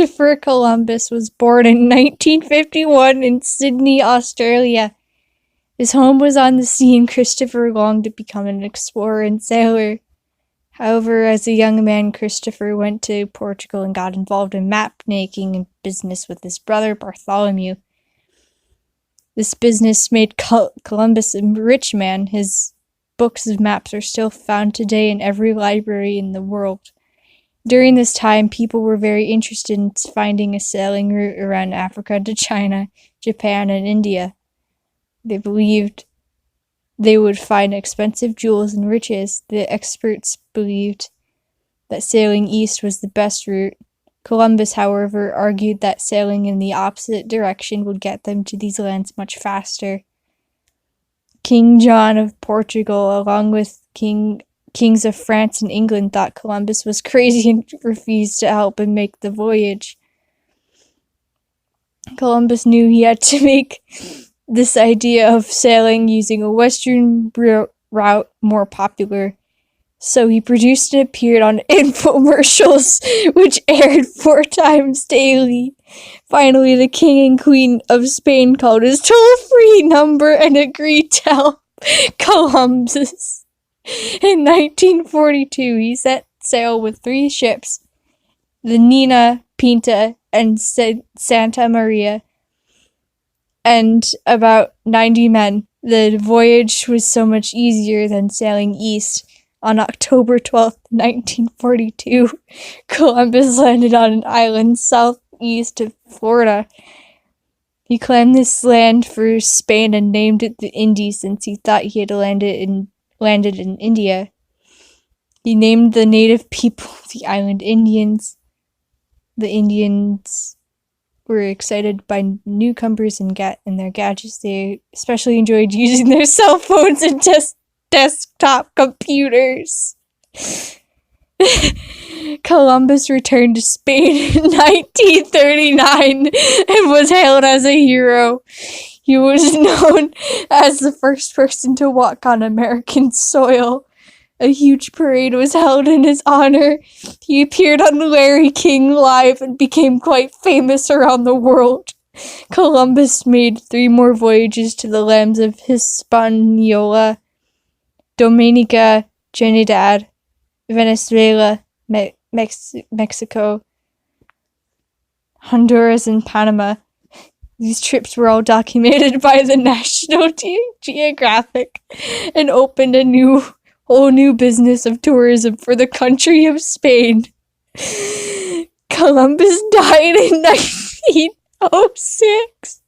Christopher Columbus was born in 1951 in Sydney, Australia. His home was on the sea, and Christopher longed to become an explorer and sailor. However, as a young man, Christopher went to Portugal and got involved in map-making and business with his brother Bartholomew. This business made Columbus a rich man. His books of maps are still found today in every library in the world. During this time, people were very interested in finding a sailing route around Africa to China, Japan, and India. They believed they would find expensive jewels and riches. The experts believed that sailing east was the best route. Columbus, however, argued that sailing in the opposite direction would get them to these lands much faster. King John of Portugal, along with kings of France and England, thought Columbus was crazy and refused to help him make the voyage. Columbus knew he had to make this idea of sailing using a western route more popular, so he produced and appeared on infomercials, which aired 4 times daily. Finally, the king and queen of Spain called his toll-free number and agreed to help Columbus. In 1942, he set sail with 3 ships, the Nina, Pinta, and Santa Maria, and about 90 men. The voyage was so much easier than sailing east. On October 12th, 1942, Columbus landed on an island southeast of Florida. He claimed this land for Spain and named it the Indies since he thought he had landed in India. He named the native people the island Indians. The Indians were excited by newcomers and their gadgets. They especially enjoyed using their cell phones and desktop computers. Columbus returned to Spain in 1939 and was hailed as a hero. He was known as the first person to walk on American soil. A huge parade was held in his honor. He appeared on Larry King Live and became quite famous around the world. Columbus made 3 more voyages to the lands of Hispaniola, Dominica, Trinidad, Venezuela, Mexico, Honduras, and Panama. These trips were all documented by the National Geographic and opened a whole new business of tourism for the country of Spain. Columbus died in 1906.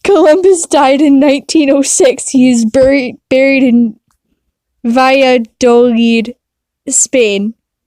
Columbus died in 1906. He is buried in Valladolid, Spain.